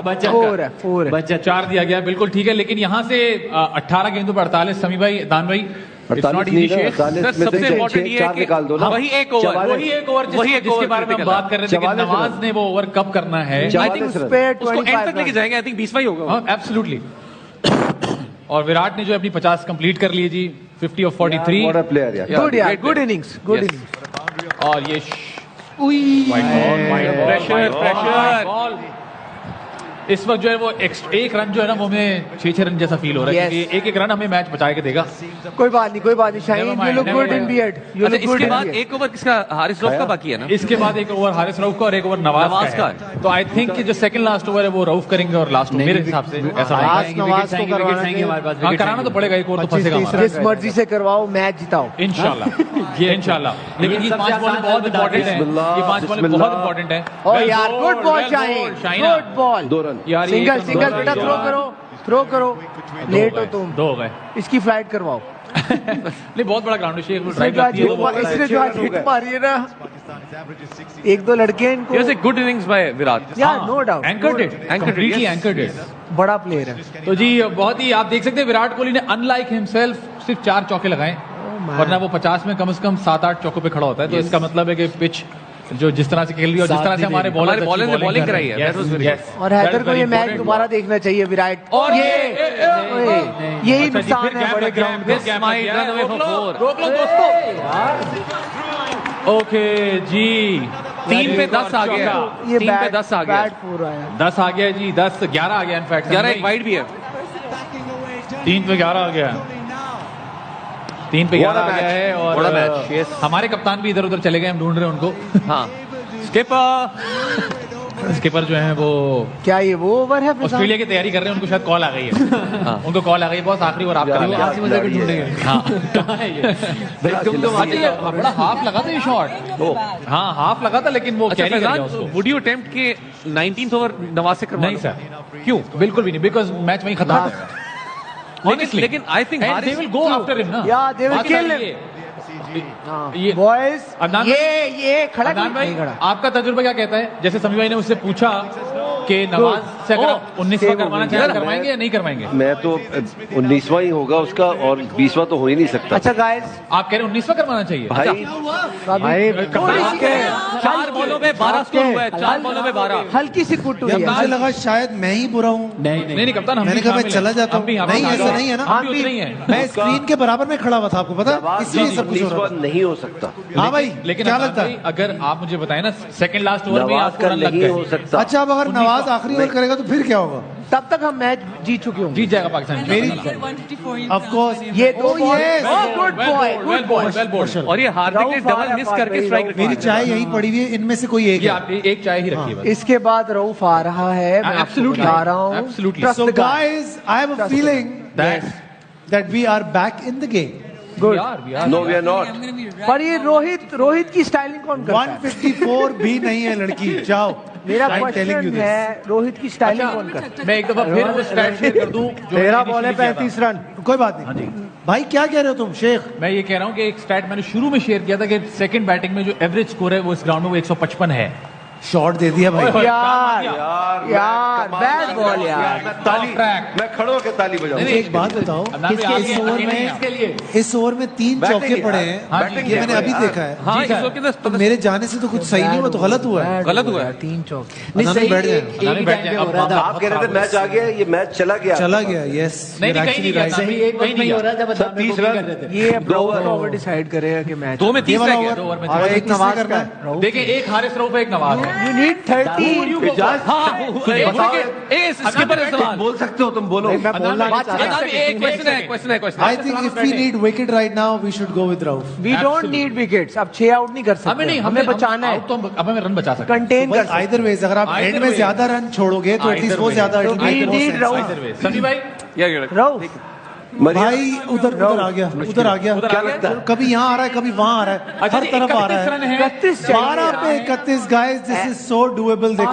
बच्चा 4 दिया गया, बिल्कुल ठीक है। लेकिन यहाँ से 18 गेंदों पर 48। समी भाई, दान भाई, सबसे इम्पोर्टेंट ये है कि वही एक ओवर जिसके बारे में हम बात कर रहे थे कि नवाज ने वो ओवर कब करना है। आई थिंक उसको एंड तक लेके जाएंगे। आई थिंक 20 होगा। एब्सोल्युटली। और विराट ने जो अपनी 50 कंप्लीट कर लिए जी, 50 ऑफ 43। गुड यार, गुड इनिंग्स, गुड इनिंग्स। और ये प्रेशर इस वक्त जो है वो एक रन जो है ना वो हमें 6 रन जैसा फील हो रहा है, क्योंकि एक रन हमें मैच बचा के देगा। कोई बात नहीं Shaheen, you look good in beard. इसके बाद एक ओवर किसका, हारिस रऊफ का बाकी है ना। इसके बाद एक ओवर हारिस रऊफ का और एक ओवर नवाज का है। तो आई थिंक कि जो सेकंड लास्ट ओवर है वो रऊफ करेंगे और लास्ट मेरे हिसाब से ऐसा कराना तो पड़ेगा। एक ओवर तो फंसेगा, जिस मर्जी से करवाओ, मैच जिताओ इंशाल्लाह। ये इंशाल्लाह। लेकिन ये 5 बॉल बहुत इंपॉर्टेंट है, ये 5 बॉल बहुत इंपॉर्टेंट है। और यार good ball Shaheen, good ball. 2 run यार, सिंगल बेटा, थ्रो करो। लेट हो तुम, 2 हो गए। इसकी फ्लाइट करवाओ। नहीं, बहुत बड़ा ग्राउंड है, इसने जो आज हिट मारी है ना, 1-2 लड़के इनको। Yes, a good innings by Virat. यार नो डाउट, एंकर्ड इट। बड़ा प्लेयर है। तो जी बहुत ही आप देख सकते हैं विराट कोहली ने अनलाइक हिमसेल्फ सिर्फ 4 चौके लगाए, वरना वो 50 में कम से कम 7-8 चौकों पे खड़ा होता है। तो इसका मतलब है कि पिच जो जिस तरह से खेल रही है और जिस तरह से हमारे बॉलर ने बॉलिंग कराई है, और हैदर को ये मैच दोबारा देखना चाहिए विराट। और यही नुकसान है बड़े ग्राउंड में। रोक लो दोस्तों। ओके जी, 3 पे 10 आ गया। ये 3 पे 10 आ गया। 10 आ गया जी, 11 आ गया। इनफैक्ट 11 एक वाइड भी है। 3 पे 11 आ गया, 3 पे 11 आ गया है। और हमारे कप्तान भी इधर उधर चले गए, हम ढूंढ रहे हैं उनको। हाँ, स्किपर जो है वो क्या ये वो ओवर है? ऑस्ट्रेलिया की तैयारी कर रहे हैं, उनको शायद कॉल आ गई है। उनको कॉल आ गई, बहुत आखिरी ओवर आप कर लो। कहाँ है ये? बड़ा हाफ लगा था ये शॉट। हाँ, हाफ लगा था, लेकिन वो कैरी कर गया उसको। वुड यू अटेम्प्ट के 19th ओवर नवाज से करवाना? नहीं सर, क्यों? बिल्कुल भी नहीं, बिकॉज मैच वहीं खत्म है। Honestly, लेकिन I think they will go after him ना। Yeah, they will kill him. ये बॉयज, ये खड़ा भाई, आपका तजुर्बा क्या कहता है? जैसे समी भाई ने उससे पूछा कि नवाज से अगर 19वां करवाना चाहिए, करवाएंगे या नहीं करवाएंगे? मैं तो 19वां ही होगा उसका, और 20वां तो हो ही नहीं सकता। अच्छा गाइस, आप कह रहे 19वां करवाना चाहिए? भाई 4 बॉलों में 12 स्कोर हुआ है। 4 बॉलों में 12। हल्की सी कुट हुई है। मुझे लगा शायद मैं ही बुरा हूँ। नहीं कप्तान, मैंने कहा मैं चला जाता हूँ। नहीं, ऐसा नहीं है ना। मैं स्क्रीन के बराबर में खड़ा हुआ था, आपको पता, इसलिए सब कुछ हो रहा था। नहीं हो सकता। हाँ भाई, लेकिन क्या लगता है? अगर आप मुझे बताएं ना, सेकंड लास्ट ओवर में आपको रन लग नहीं हो सकता। अच्छा, अब अगर नवाज आखिरी ओवर करेगा तो फिर क्या होगा? तब तक हम मैच जीत चुके होंगे। जीत जाएगा पाकिस्तान। ऑफ कोर्स ये 2 गुड बॉय। और ये हार्दिक ने डबल मिस करके स्ट्राइक। मेरी चाय यहीं पड़ी हुई है, इनमें से कोई एक है। आप एक चाय ही रखिए बस। इसके बाद रऊफ आ रहा है, मैं आपको बता रहा हूँ। So guys, I have a feeling that we are back in the game. Good. No, we are not. पर ये रोहित की स्टाइलिंग कौन करता है? 154 भी नहीं है लड़की। जाओ, मेरा क्वेश्चन है, रोहित की स्टाइलिंग कौन करता है? मैं एक दफा फिर वो स्टैट शेयर कर दूं। 13 बॉल है, 35 रन। कोई बात नहीं। भाई क्या कह रहे हो तुम शेख? मैं ये कह रहा हूँ कि एक स्टैट मैंने शुरू में शेयर किया था कि सेकंड बैटिंग में जो एवरेज स्कोर है वो इस ग्राउंड में वो 155 है। शॉट दे दिया भाई। यार बैड बॉल यार। मैं खड़ो के ताली बजाऊं। एक बात बताओ, इस ओवर में 3 चौके पड़े हैं, ये मैंने अभी देखा है। हाँ, इस ओवर के तो मेरे जाने से तो कुछ सही नहीं हुआ, तो गलत हुआ है। गलत हुआ है। 3 चौके नहीं, सही बैठ जाए। आप कह रहे थे मैच आ गया, ये मैच चला गया। यस, नहीं कहीं नहीं हो रहा। जब 30 रन ये 2 ओवर डिसाइड करेगा कि मैच 2 में 30 रह गया। और एक नवाज का है। देखिए, एक हारिस रऊफ है, एक नवाज है। You need 30. बोल सकते हो तुम, बोलो। एक क्वेश्चन है। I think if we need wicket right now, we should go with Rauf. We don't need wickets. अब 6 आउट नहीं कर सकते। हमें बचाना है। तो अब हमें रन बचा सकते हैं। कंटेन कर। Either ways, अगर आप एंड में ज्यादा रन छोड़ोगे तो एटलीस्ट वो ज्यादा। We need Rauf. सनी भाई, Rauf. भाई उधर आ गया क्या लगता है? कभी यहाँ आ रहा है कभी वहाँ आ रहा है, अच्छा, हर तरफ आ रहा 31 रन है। है। 12 पे 31 guys, this is so doable. देखो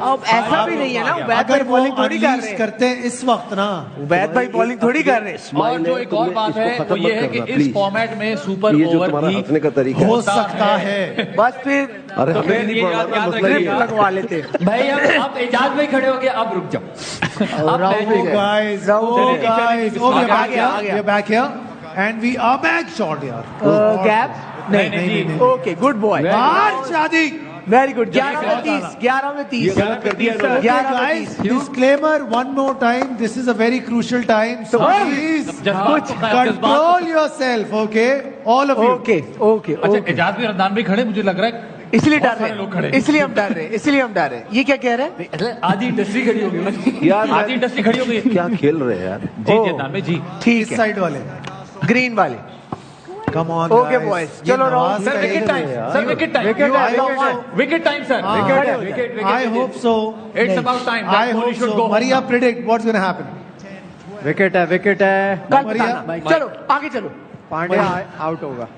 अब ऐसा भी नहीं है ना, उबैद अगर भाई वो बॉलिंग थोड़ी कर रहे अनलीश हैं। करते हैं इस वक्त ना, उबैद भाई बॉलिंग थोड़ी कर रहे हैं। और जो एक और बात है वो ये है कि इस फॉर्मेट में सुपर ये जो ओवर तुम्हारा भी हंसने का तरीका हो है, सकता है। बस फिर अरे तो हमें फिर नहीं ये पढ़ना, याद मसला रखिए। ये है। लगवा लेते भाई अब एजाज भाई खड़े हो गए, अब रुक जाओ। अब मैच Oh हो गया। guys, चलिए, oh we are back गया, आ here, गया। we are back here, and we are back short यार। गैप नहीं। ओके, गुड बॉय, बाहर शादी। Very good. 11 में 30, 11 में 30, ये गलत कर दिया इन्होंने। 11 में Guys, 30। disclaimer one more time, this is a very crucial time, so please जज्बात को खा- control yourself, okay, all of you। Okay okay अच्छा, ओके, एजाज भी रमदान भी खड़े, मुझे लग रहा है इसलिए डर बहुत सारे लोग खड़े रहे हैं। इसलिए हम डर रहे हैं। ये क्या कह रहे हैं? आधी इंडस्ट्री खड़ी हो गई। यार आधी इंडस्ट्री खड़ी हो गई। क्या खेल रहे हैं यार। जी ओ। जी रमदान भाई जी। ठीक इस है, साइड वाले, ग्रीन वाले। come on Okay, guys, boys, ये चलो नवाज सर का विकेट ये टाइम, है sir wicket time, Wicket time, I hope wicket time. so. Wicket time sir, I hope so। It's about time. I hope so। Maria, predict what's going to happen। Wicket है कल मरिया, बताना। चलो आगे चलो। Pandya out होगा।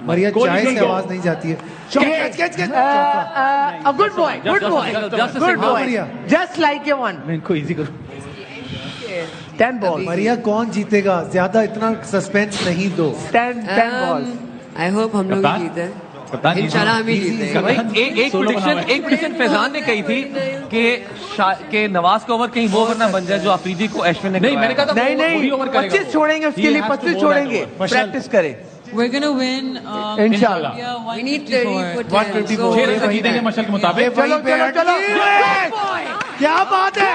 मरिया कोहली चाय से खेल आवाज नहीं जाती है। कैच चौका। Good boy, good boy, good boy, Maria। Just like a one. मैं इनको इजी करूं। 10 बॉल, मरिया कौन जीतेगा, ज्यादा इतना सस्पेंस नहीं दो। 10 बॉल। आई होप हम लोग कप्तान? ही जीते, कप्तान जी, इंशाल्लाह हम ही जीतेंगे। भाई एक प्रेडिक्शन फैजान ने कही थी कि नवाज का ओवर कहीं वो ओवर ना बन जाए जो अफरीदी को एशविन ने नहीं मैंने कहा था नहीं वो वही नहीं, ओवर करेगा 25 छोड़ेंगे उसके लिए, 25 छोड़ेंगे, प्रैक्टिस करे We're gonna win. इंशाल्लाह। Yeah, we need 30 for 10. 154. 6 run से जीतेंगे मशल के मुताबिक। चलो चलो चलो, क्या बात है।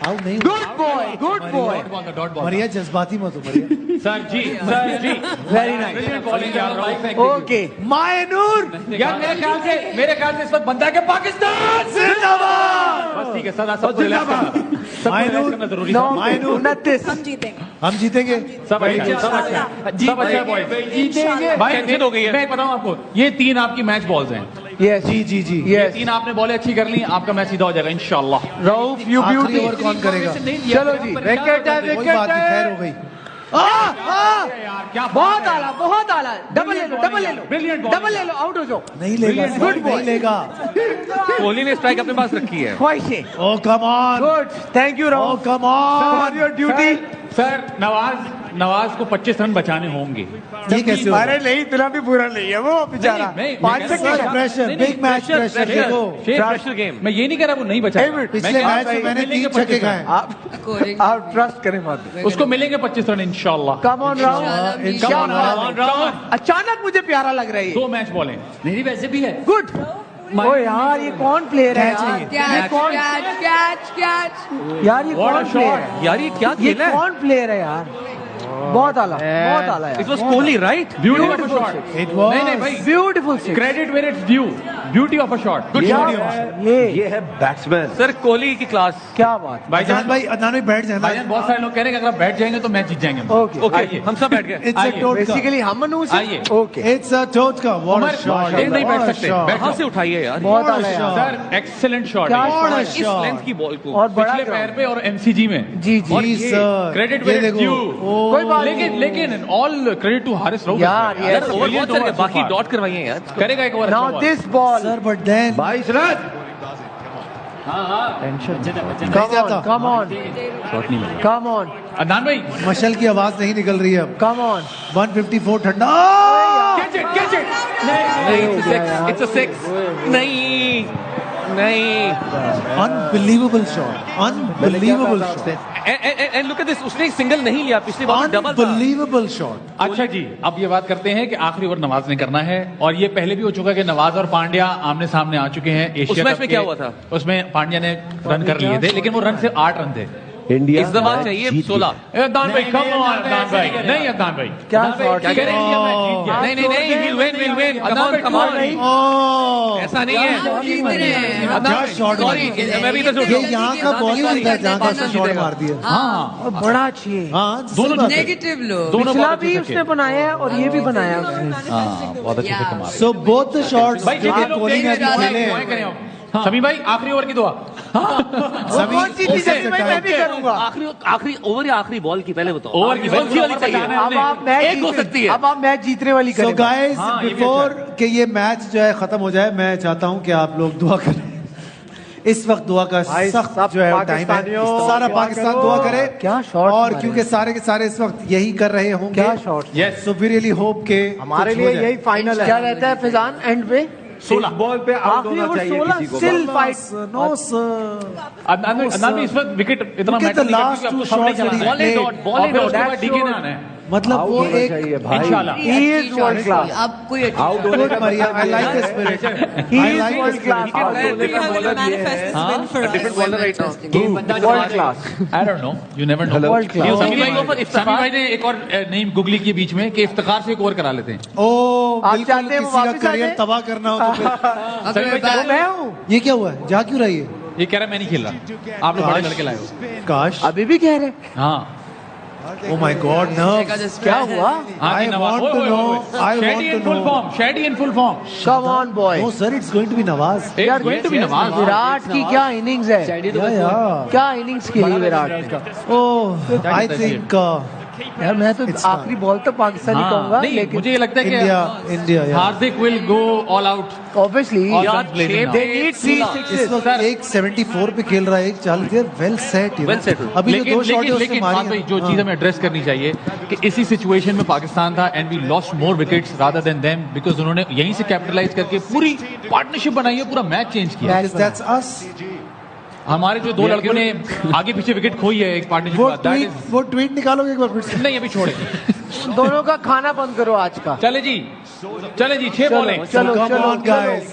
आउट नहीं हुआ। Good boy, good boy. Dot ball. मरिया जज्बाती मत हो मरिया। Sir ji very nice. Brilliant bowling यार, राहुल। ओके, मायनूर यार मेरे ख्याल से इस वक्त बनता है कि पाकिस्तान जिंदाबाद। बस ठीक है सदा सबको रिलैक्स करना, सबको रिलैक्स करना जरूरी है। 29। हम जीतेंगे। सब अच्छा है बॉयज। जीतेंगे। भाई टेंशन हो गई है। मैं बताऊं आपको, ये 3 आपकी मैच बॉल्स हैं। यस जी ये यस। 3 आपने बॉलें अच्छी कर ली, आपका मैच सीधा हो जाएगा इंशाल्लाह। रऊफ यू आखिरी ब्यूटी। ओवर कौन करेगा। चलो जी, विकेट है, कोई बात नहीं, खैर हो गई। क्या बहुत आला, बहुत आला। डबल ले लो, डबल ले लो, Brilliant bowling। डबल ले लो, आउट हो जाओ। नहीं लेगा, Good boy। नहीं लेगा। कोहली ने स्ट्राइक अपने पास रखी है। ख्वाहिशें। Oh come on, good, thank you oh Rauf come on. For your duty. Sir Nawaz को 25 रन बचाने होंगे। ये कैसे होगा? अरे नहीं, इतना भी बुरा नहीं है वो बेचारा। नहीं, 5 मैं सेकंड सर प्रेशर, नहीं, बिग मैच प्रेशर देखो। Pressure game. मैं ये नहीं कह रहा वो नहीं बचा। पिछले मैच में मैंने 3 छक्के खाए। According आप ट्रस्ट करें मत। उसको मिलेंगे 25 रन इंशाल्लाह। Come on round. इंशाल्लाह। अचानक मुझे प्यारा लग रहा है ये। 2 मैच बॉलें। नहीं वैसे भी है। गुड। ओ यार, ये कौन प्लेयर है यार? ये catch, कौन catch. यार, ये What a कौन प्लेयर है? यार ये क्या ये खेला है? कौन प्लेयर है यार? बहुत आला, बहुत आला इट यार। Was Kohli right. Beauty of a shot. It was। नहीं भाई, beautiful six. Credit where it's due. Beauty of a shot. ये ये है बैट्समैन। सर कोहली की क्लास। क्या बात। अदनान भाई बैठ जाए भाईजान बहुत सारे लोग कह रहे हैं कि अगर आप बैठ जाएंगे तो मैच जीत जाएंगे हम। ओके ओके हम सब बैठ गए। इट्स अ आइए। टोटका। बेसिकली हम मनूस आइए। ओके, इट्स अ टोटका। What a Umar, shot. ये नहीं बैठ सकते। बैठ कहां से उठाइए यार बहुत What a आला यार। shot। सर एक्सेलेंट शॉट क्या है। shot है। इस लेंथ की बॉल को और बड़ा पिछले पैर पे और एमसीजी में। जी जी। जी सर, क्रेडिट ये वेयर इट्स ड्यू। देखो। कोई बात लेकिन all credit to Haris Rauf. यार, यार yes, ओवर बहुत चल गए, बाकी डॉट करवाइए यार। करेगा एक over. Now this ball. Sir but then 22 run. नहीं जाता। Come on, come on, Adnan भाई मशल की आवाज नहीं निकल रही है अब। Come on. 154 ठंडा। Catch it. इट्स अ 6 नहीं नहीं। Unbelievable shot, unbelievable shot, and look at this, उसने एक सिंगल नहीं लिया, पिछली बार डबल था। Unbelievable shot. अच्छा जी, अब ये बात करते हैं कि आखिरी ओवर नवाज ने करना है, और ये पहले भी हो चुका है कि नवाज और पांड्या आमने सामने आ चुके हैं एशिया उस मैच कप में के। क्या हुआ था? उसमें पांड्या ने रन कर लिए थे, लेकिन वो रन से 8 रन थे। इंडिया इस दफा चाहिए 16। अदनान भाई कम ऑन, अदनान भाई नहीं, अदनान भाई क्या शॉट क्या कह रहे हैं? ये मैच जीत गया। नहीं नहीं नहीं, will win come Adnan on भाई कम ऑन। नहीं। ओह, ऐसा नहीं है। जीत रहे हैं। क्या शॉट सॉरी, मैं भी इधर से ये उठा। यहाँ का बॉलीवुड है जहाँ का उसने शॉट मार दिया। हाँ, बड़ा अच्छी। हाँ दोनों सही बात है। नेगेटिव लोग। दोनों पिछला बहुत भी अच्छे उसने थे। बनाया है और ये भी बनाया उसने। हाँ, बहुत अच्छे से कमाल। So both the shots भाई जो जितने कि लोग कोहली देख ने रहे अभी हैं, खेले enjoy करें हैं, आप। समी भाई आखिरी ओवर की दुआ। कौन सी चीज़ है भाई, मैं भी करूंगा। आखिरी ओवर या आखिरी बॉल की पहले बताओ। ओवर की कौन सी वाली चाहिए? अब आप मैच एक हो सकती है। अब आप मैच जीतने वाली सो करेंगे। गाइस बिफोर कि ये मैच जो है खत्म हो जाए, मैं चाहता हूं कि आप लोग दुआ करें। इस वक्त दुआ का भाई, सख्त सब जो है टाइम है, पाकिस्तानियों, सारा दुआ पाकिस्तान करो। दुआ करे। क्या शॉट और मारे। क्योंकि सारे के सारे इस वक्त यही कर रहे होंगे, क्या shot. Yes so we really hope के हमारे लिए यही फाइनल है। क्या रहता है फिजान एंड पे? 16 बॉल पे आउट आखिरी होना ओवर चाहिए 16 किसी को। Still fight. No sir, Adnan इस वक्त विकेट इतना Look at मैटर the नहीं last करती, two आपको सामने shots that चलाना he है। played. और फिर उसके बाद डीके ना आना है। मतलब वो होना एक चाहिए भाई। इंशाल्लाह। He is world class. अब कोई अच्छी आउट shot होने Good, का Maria. I like the मतलब spirit. He I is like the world class. spirit. Out होने का मतलब ये है win for us. different bowler right now. World class. I don't know. You never know. World class. ये समी Opening over भाई इफ्तिखार। समी भाई ने एक और नई गुगली की बीच में कि इफ्तिखार से एक ओवर करा लेते हैं। ओ आप बिल्कुल चाहते हैं वो किसी का वापस आ करियर जाए? तबाह करना हो तो फिर समी भाई तो मैं हूँ। ये क्या हुआ है? जा क्यों रही है? ये कह रहा है मैं नहीं खेल रहा, आप लोग बड़े लड़के लाए हो। काश। अभी भी कह रहे हैं। हाँ Oh my God, nerves. क्या हुआ? I want to know. I want to full know. Form, shady in full form. Come on boy. No sir, it's going to be Nawaz. It's going to be Nawaz. Virat की क्या innings है? Yeah. क्या innings खेली विराट ने? Oh, I think यार मैं तो It's आखिरी बॉल तो पाकिस्तानी हाँ, कहूंगा, नहीं लेकिन मुझे ये लगता है India, कि yeah. Hardik will go all out. Obviously और यार, guns blazing now। they need 3 इस वक्त एक 74 पे खेल रहा है, एक 40 वेल सेट। Well set. अभी जो लेकिन दो शॉट है लेकिन उससे लेकिन मारी बात भाई है। जो चीज हमें एड्रेस करनी चाहिए कि इसी सिचुएशन में पाकिस्तान था and we lost more wickets rather than them because उन्होंने यहीं से कैपिटलाइज करके पूरी पार्टनरशिप बनाई है, पूरा मैच चेंज किया। Because that's us. हमारे जो दो लड़कों ने आगे पीछे विकेट खोई है एक पार्टनरशिप वो के बाद, that ट्वीट is- वो ट्वीट निकालोगे एक बार फिर से? नहीं अभी छोड़े। दोनों का खाना बंद करो आज का। चले जी 6 बॉलें। चलो Come चलो on, guys.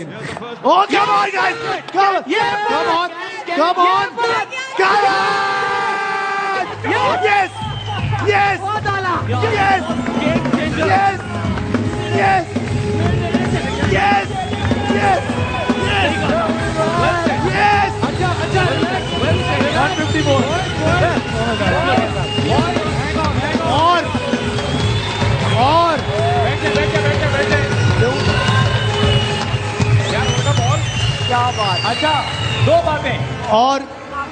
Oh, come on, guys. Come on. Come on. Come on. Come on. Yes. Yes. Yes. Yes. Yes. Yes. Yes. Yes. 150 more. और क्या बात। अच्छा 2 बातें। और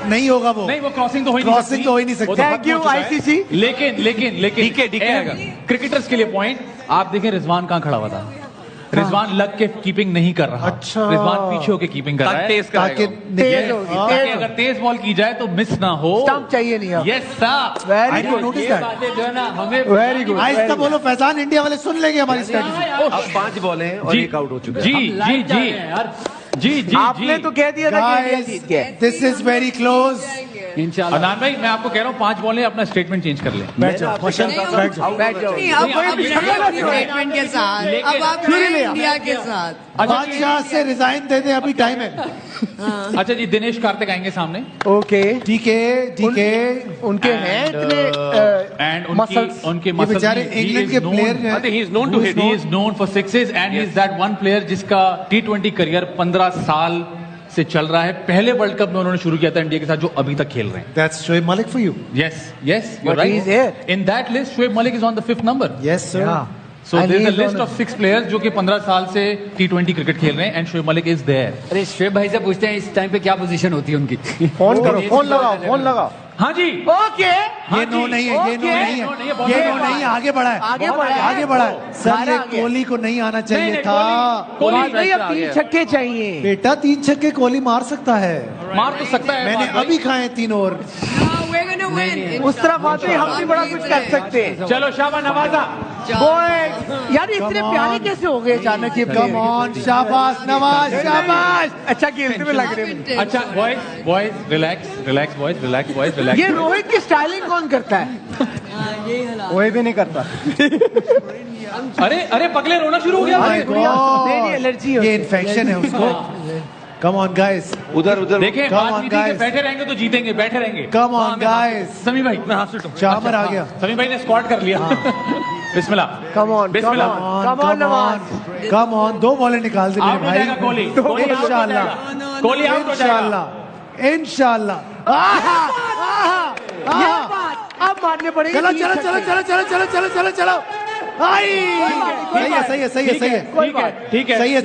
नहीं होगा वो। नहीं वो क्रॉसिंग तो हो ही नहीं Crossing सकती। तो हो ही नहीं सकती। वो तो Thank खत्म you, हो चुका है। ICC। लेकिन डीके आएगा। क्रिकेटर्स के लिए पॉइंट, आप देखें रिजवान कहाँ खड़ा हुआ था। रिजवान लग के कीपिंग नहीं कर रहा। अच्छा। रिजवान पीछे होके कीपिंग कर रहा है तेज ताकि कराएगा। तेज होगी, ताकि तेज अगर तेज बॉल की जाए तो मिस ना हो। स्टंप चाहिए नहीं अब। Yes sir. Very I didn't good, notice that. बातें जो है ना हमें वेरी गुड। आहिस्ता बोलो फैजान, इंडिया वाले सुन लेंगे हमारी स्ट्रेटजी। अब 5 बॉल हैं और जी एक आउट हो चुका है। जी आपने तो कह दिया था कि इंडिया जीत गया। This is very close. Adnan भाई मैं आपको कह रहा हूँ 5 बॉलें अपना स्टेटमेंट चेंज कर लें। बैठ जाओ, मशल बैठ जाओ। बैठ जाओ। नहीं, अब आप स्टेटमेंट के साथ, अब आप हैं इंडिया के साथ। बादशाह से रिजाइन दे दे, अभी टाइम है। अच्छा जी दिनेश कार्तिक आएंगे सामने ओके। डीके उनके हैं इतने एंड muscles। उनके ये muscles बेचारे he इंग्लैंड is के known- प्लेयर हैं। I think he is known to hit. He is known for sixes and he is that one player जिसका T20 करियर 15 साल से चल रहा है। पहले वर्ल्ड कप में उन्होंने शुरू किया था इंडिया के साथ, जो अभी तक खेल रहे हैं। That's Shoaib Malik for you. Yes, you're But right. he is here. In that list, Shoaib Malik is on the 5th number. Yes sir. So And there's he a is list on of 6 players जो कि 15 साल से T20 cricket खेल रहे हैं and Shoaib Malik is there. अरे शोएब भाई से पूछते हैं इस टाइम पे क्या पोजीशन होती है उनकी। फोन करो, फोन लगाओ, फोन लगाओ। हाँ जी। ओके। ये नो नहीं है, ये नो Okay. नहीं नो नहीं है, है, ये नो नहीं है, आगे बढ़ा है, आगे बढ़ा है। आगे बढ़ा है। सर सारा ये आगे। कोहली को नहीं आना चाहिए नहीं, था। कोहली नहीं, अब 3 छक्के चाहिए। बेटा 3 छक्के कोहली मार सकता है। मार तो सकता है। मैंने भाई। अभी खाए 3 over. No, we're gonna win. उस तरफ आते ही हम भी बड़ा कुछ कर सकते हैं। चलो शाबाश नवाजा। बॉय यार इतने प्यारे कैसे हो गए अचानक ये कम ऑन, शाबाश नवाज, शाबाश। अच्छा खेलते में लग रहे हैं। अच्छा बॉयज रिलैक्स बॉयज। ये रोहित की स्टाइलिंग कौन करता है? कोई भी नहीं करता। अरे पगले रोना शुरू हो गया। My God. नहीं, एलर्जी हो। ये इन्फेक्शन है उसको। कम ऑन गाइस, उधर देखें Come बात on, नहीं थी कि guys. बैठे रहेंगे तो जीतेंगे, बैठे रहेंगे। Come on guys. समी भाई मैं हाथ से चामर आ गया। समी भाई ने स्क्वाट कर लिया। बिस्मिल्लाह। कम ऑन, बिस्मिल्लाह। Come on Nawaz. Come on, 2 बॉलें निकाल दे आउट मेरे हो भाई। जाएगा कोहली। कोहली out हो इंशाल्लाह, जाएगा। कोहली आउट हो जाएगा। इंशाल्लाह, इंशाल्लाह। आहा, आहा, ये आहा। बात अब मारने पड़ेगी। चलो 3 चलो छक्के। चलो चलो चलो चलो चलो चलो चलो सही है ठीक है सही है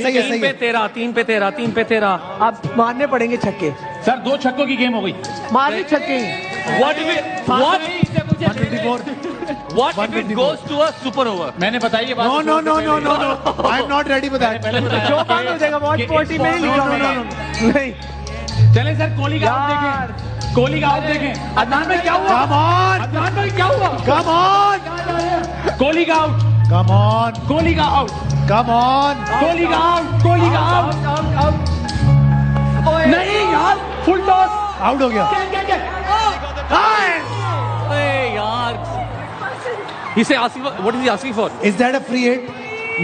3 पे 13 अब मारने पड़ेंगे छक्के। सर 2 छक्कों की गेम हो गई। मारने छक्के। What if it goes to a super over? मैंने बताई ये बात। No I am not ready for that. जो बात हो जाएगा वॉच 40 में ही लिखा होगा। नहीं चले सर कोहली का आउट देखें, कोहली का आउट देखें। अदनान भाई क्या हुआ? कम ऑन, अदनान भाई क्या हुआ? कम ऑन, कोहली का आउट, कम ऑन, कोहली का आउट, कम ऑन, कोहली का आउट, कोहली का आउट। नहीं यार, फुल टॉस आउट हो गया। यार He's asking for, what is he asking for? Is that a free hit?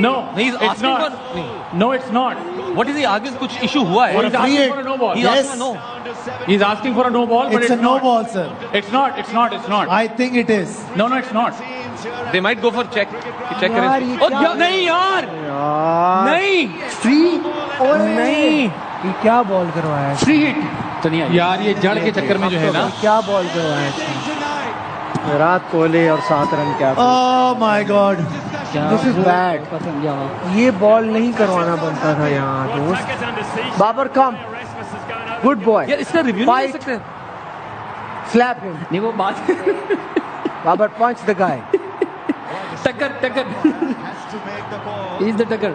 No, He's it's asking not. for No, it's not. What is he arguing? कुछ issue हुआ है? He's free asking hit. for a no ball. He's Yes. asking for no. He's asking for a no ball, but It's a no not. ball, sir. It's not. It's not. It's not. I think it is. No, it's not. They might go for check. Check यार, करें. ये Oh, क्या- नहीं यार. नहीं. Free नहीं. ये क्या बॉल करवाया है? Free hit. तो नहीं यार, ये जड़ के चक्कर में जो है ना, क्या बॉल करवाया है? विराट कोहली और 7 रन क्या Oh my God. This is bad. ये बॉल नहीं करवाना बनता था यहाँ दोस्त। बाबर कम, गुड बॉय। यार इसका रिव्यू नहीं ले सकते. Slap him. नहीं वो बात बाबर पंच द गाय। टक्कर इज द टक्कर।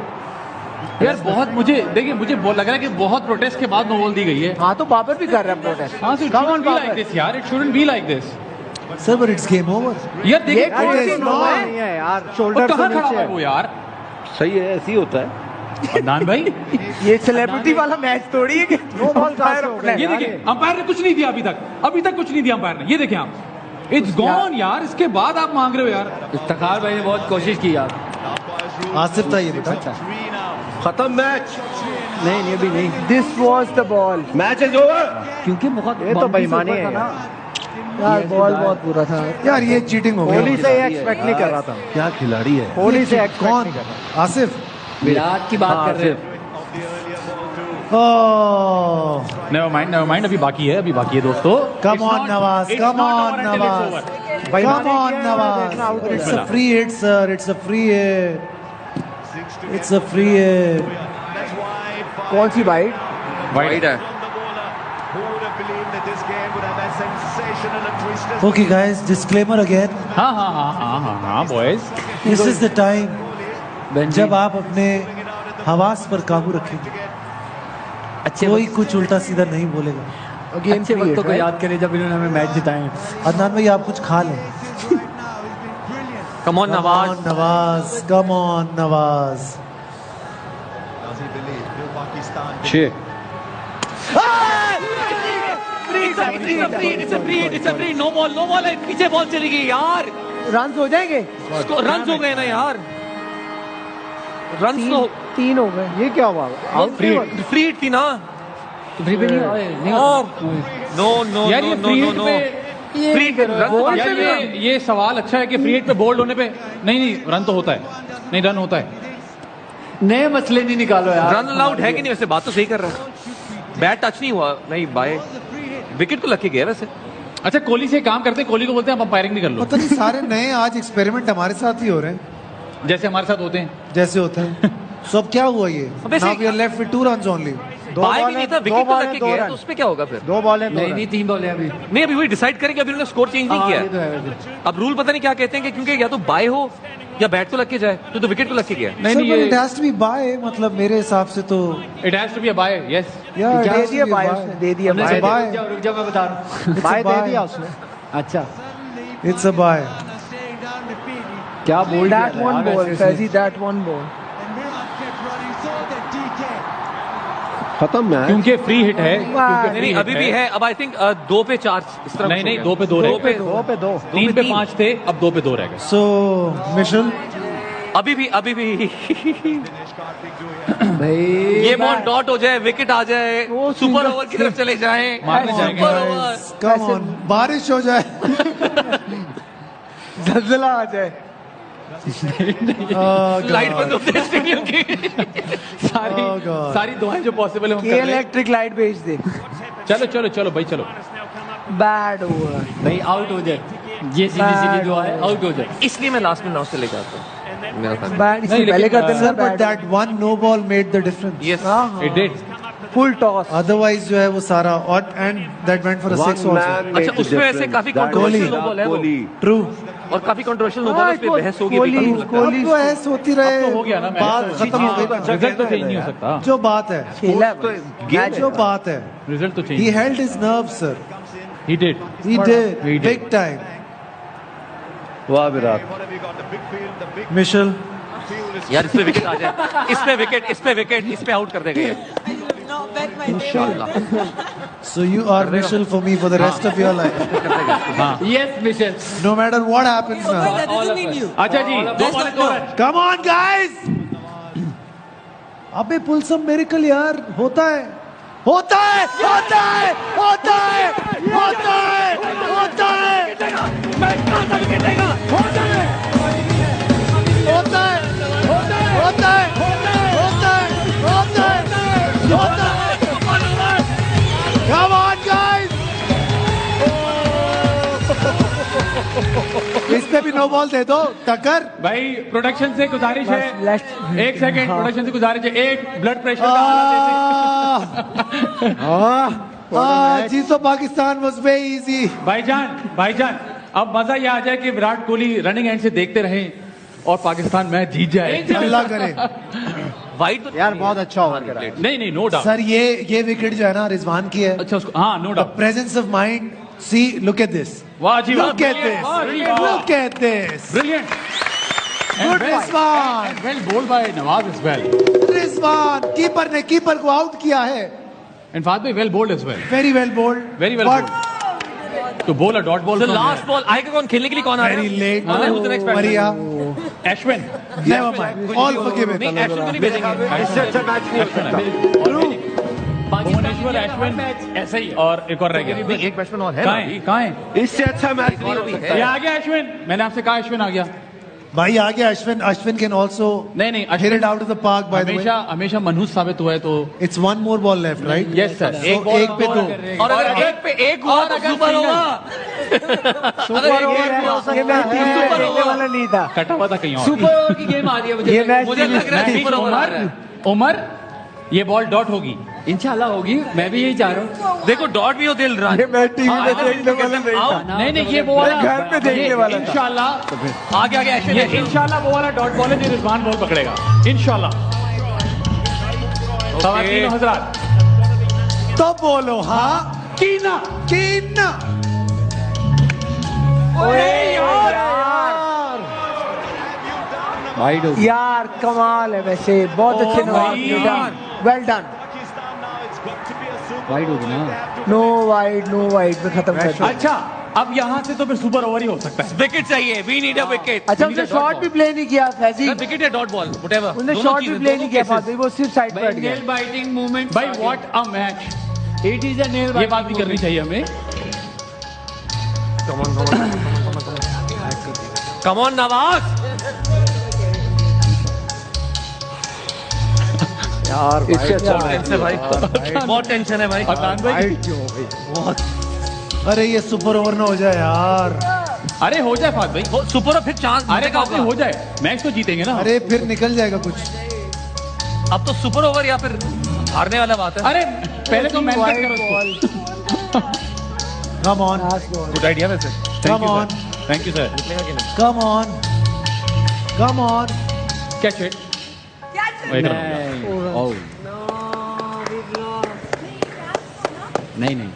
यार बहुत मुझे देखिए मुझे लग रहा है कि बहुत प्रोटेस्ट के बाद नो बॉल दी गई है। हाँ तो बाबर भी कर रहा है प्रोटेस्ट। हाँ, so it shouldn't be like this यार. It shouldn't be like this. Sir, but it's game over. यार देखिए कौन सी is नो not. है? नहीं है यार, वो शोल्डर कहाँ से खड़ा हुआ नीचे है वो यार? सही है, ऐसे ही होता है। अदनान भाई, ये सेलिब्रिटी वाला मैच थोड़ी है कि नो बॉल फायर ये देखिए अंपायर ने कुछ नहीं दिया अभी तक कुछ नहीं दिया अंपायर ने. ये देखें आप, इट्स गॉन यार. इसके बाद आप मांग रहे हो यार. इफ्तिखार भाई ने बहुत कोशिश की यार। आसिफ था ये बेटा। खत्म मैच, नहीं अभी नहीं, this was the ball. Match is over. क्योंकि बहुत ये तो बेईमानी है ना। यार बॉल बहुत बुरा था यार ये चीटिंग हो कोहली गई। से एक्सपेक्ट नहीं कर रहा था, क्या खिलाड़ी है। कोहली से एक्सपेक्ट कौन? नहीं कर रहा। आसिफ। विराट की बात कर रहे हैं। Oh, नेवर माइंड अभी बाकी है दोस्तों. come on Nawaz, come on Nawaz, come on Nawaz. It's a free hit, sir. It's a free hit. It's a free hit. कौन सी वाइड? वाइड है. Okay, guys. Disclaimer again. हाँ boys. This is the time जब आप अपने हवास पर काबू रखेंगे. कोई कुछ उल्टा सीधा नहीं बोलेगा. अच्छे वक्तों को याद करें जब इन्होंने हमें मैच जिताए. अदनान भाई आप कुछ खा लें. Come on Nawaz. Come on Nawaz. 6 It's a free. No ball है. पीछे बॉल चली गई यार. रन हो जाएंगे? रन हो गए ना यार. रन तो 3 हो गए। ये क्या हुआ? फ्री हिट थी ना. फ्री पे नहीं नो यार ये फ्री हिट पे फ्री हिट रन यार ये सवाल अच्छा है कि फ्री हिट पे बोल्ड होने पे नहीं रन तो होता है. नहीं रन होता है. नए मसले नहीं निकालो यार. रन अलाउड है कि नहीं? वैसे बात तो सही कर रहा है. बैट टच नहीं हुआ. नहीं बाय विकेट तो लग के गया वैसे. अच्छा कोहली से काम करते हैं, कोहली को बोलते हैं आप अंपायरिंग नहीं कर लो. पता नहीं सारे नए आज एक्सपेरिमेंट हमारे साथ ही हो रहे हैं जैसे हमारे साथ होते हैं. जैसे होते हैं. So अब क्या हुआ ये? अबे Now we are left with 2 runs only. Bye भी नहीं था. विकेट तो लग के गया. तो उसमें क्या होगा फिर? 2 बॉल है. नहीं 3 बॉल है अभी. नहीं अभी वही डिसाइड करेंगे. अभी उन्होंने स्कोर चेंज नहीं हाँ, किया ये तो है है. वैसे. अब रूल पता नहीं क्या कहते हैं कि क्योंकि या तो बाय हो या बैट तो लग के जाए. तो विकेट तो लग के गया. नहीं Sir, नहीं but ये it has to be by, मतलब मेरे हिसाब से तो it has to be a by. Yes yeah, it दे has to दिया be a बाय by. उसने, दे दिया It's बाय। a by. रुक जा मैं बता रहा हूँ. It's bye a they by. दिया उसने. अच्छा It's a by. क्या बोल That one ball, Faizi, that one ball. खत्म मैच. क्योंकि फ्री हिट है. नहीं अभी भी है. अब आई थिंक 2 पे 4 इस तरह. नहीं 2 पे 2 रह गए. 2 पे 2. 3 पे 5 थे, अब 2 पे 2 रह गए. So Mitchell, अभी भी भाई ये बॉल डॉट हो जाए, विकेट आ जाए, सुपर ओवर की तरफ चले जाएं. मारने जाएंगे. Super over. come on, बारिश हो जाए. जलजला आ जाए. लाइट बंद होते हैं स्टेडियम की. सारी दुआएं जो पॉसिबल है हम कर लें. इलेक्ट्रिक लाइट भेज दे. चलो भाई चलो. Bad over. भाई आउट हो जाए. ये सीधी दुआ है, आउट हो जाए. इसलिए मैं लास्ट में 9 से लेकर आता हूँ. मेरा था। बैट इससे नहीं, पहले लेकिन, कर देना Sir, but that one no ball made the difference. Yes. It did. Full toss Otherwise जो है वो सारा और and that went for a six One also. man made अच्छा, the उसमें ऐसे difference. काफी That controversial was no ball है वो। Kohli. True. और काफी कंट्रोवर्शियल नो बॉल उस पे बहस होगी अभी कोहली तक लगता है। अब तो ऐस होती रहे, अब तो हो गया ना, मैच बात तो खत्म हो गई। रिजल्ट तो चेंज नहीं हो सकता। जो बात है, खेला है Game जो बात है, रिजल्ट तो he change held his nerves, sir. He did He did, He did. big time. वाह विराट, Mitchell, यार इस पे विकेट आ जाए, इस पे विकेट, इस पे आउट कर देगा ये। so you are Mitchell for me for the rest of your life. Yes, Michelle. No matter what happens now. That doesn't mean you. अच्छा जी, 2 ball 2 run. Come on, guys! अबे पुल सब मेरिकल यार, होता है, होता है, होता है, होता है, होता है, होता है, होता है, होता है, होता है, होता है, होता है, होता है। Come on, guys! इस पे भी नो बॉल दे दो, टक्कर। भाई प्रोडक्शन से गुजारिश है, Last- एक सेकंड, हाँ। प्रोडक्शन से गुजारिश है, एक ब्लड प्रेशर का हालत जी तो पाकिस्तान was very easy. भाईजान, अब मजा ये आ जाए कि विराट कोहली रनिंग एंड से देखते रहे और पाकिस्तान मैच जीत जाए। अल्लाह करे। वाइड तो यार बहुत अच्छा ओवर करा। नहीं, नो डाउट। सर ये विकेट जो है ना रिजवान की है। अच्छा, उसको हाँ, no doubt. Presence of mind, see look at this, वाह जी, वाह, look at this, look at this, brilliant, good Rizwan, well bowled by Nawaz as well. Rizwan keeper ने कीपर को आउट किया है। इनफैक्ट भाई well bowled as well, very well bowled, very well bowled. तो ball dot ball तो लास्ट बॉल आएगा कौन खेलने के लिए, कौन आ रहा वेरी है? Late, Who's the next batsman? मरिया, Ashwin. Never mind, all forgiven. नहीं, अश्विन को नहीं भेजेंगे। इससे अच्छा मैच नहीं हो सकता। भुवनेश्वर, अश्विन, ऐसे ही, और एक और रह गया। एक बैट्समैन और है कहाँ ना? है, कहाँ है? इससे अच्छा मैच नहीं हो सकता। ये आ गया अश्विन, मैंने आपसे कहा अश्विन आ गया। भाई आ गया अश्विन, अश्विन कैन आल्सो नहीं, hit it out of the park by the way. हमेशा मनहूस साबित हुआ है तो। It's one more ball left, right? Yes sir, So, एक पे दो। और अगर एक पे एक हुआ तो सुपर होगा। सुपर ओवर है, ये मैच देखने वाला नहीं था। कटा हुआ था कहीं और। सुपर ओवर की गेम आ रही है मुझे। ये मैच मुझे लग रहा है सुपर ओवर आ रहा है। उमर, ये बॉल डॉट होगी। इंशाल्लाह होगी, मैं भी यही चाह रहा हूँ। देखो डॉट भी हो दिल रहा ये मैच टीवी में देखने वाला नहीं था। नहीं, ये वो वाला घर पे देखने वाला था। इंशाल्लाह आगे अश्विन ये इंशाल्लाह वो वाला डॉट बॉल है जो रिजवान बॉल पकड़ेगा इंशाल्लाह। ख़वातीन और हज़रात, तो बोलो हाँ, कीना, कीना। वाइड हो यार कमाल है, वैसे बहुत अच्छे नवाज, वेल डन। वाइड होगी ना। नो वाइड में खत्म कर दिया। अच्छा, अब यहाँ से तो फिर सुपर ओवर ही हो सकता है। विकेट चाहिए, वी नीड अ विकेट। अच्छा उसने शॉट भी प्ले नहीं किया फैजी, विकेट या डॉट बॉल व्हाटएवर, उसने शॉट भी प्ले नहीं किया फातिह, वो सिर्फ साइड पे हट गया। Nail biting movement. भाई what a match, it is a nail ये बात भी करनी चाहिए हमें। Come on Nawaz. यार इससे अच्छा टेंशन है भाई, बहुत टेंशन है भाई। अदनान भाई, वाइड क्यों हो गई? अरे ये सुपर ओवर ना हो जाए यार। अरे हो जाए फात भाई, सुपर फिर चांस अरे काफी हो जाए, मैच तो जीतेंगे ना। अरे फिर निकल जाएगा कुछ। अब तो सुपर ओवर या फिर हारने वाला बात है। अरे पहले तो मेहनत करो। कम ऑन, गुड आइडिया वैसे। Come on, thank you sir. Come on, come on. Catch it. नहीं, नहीं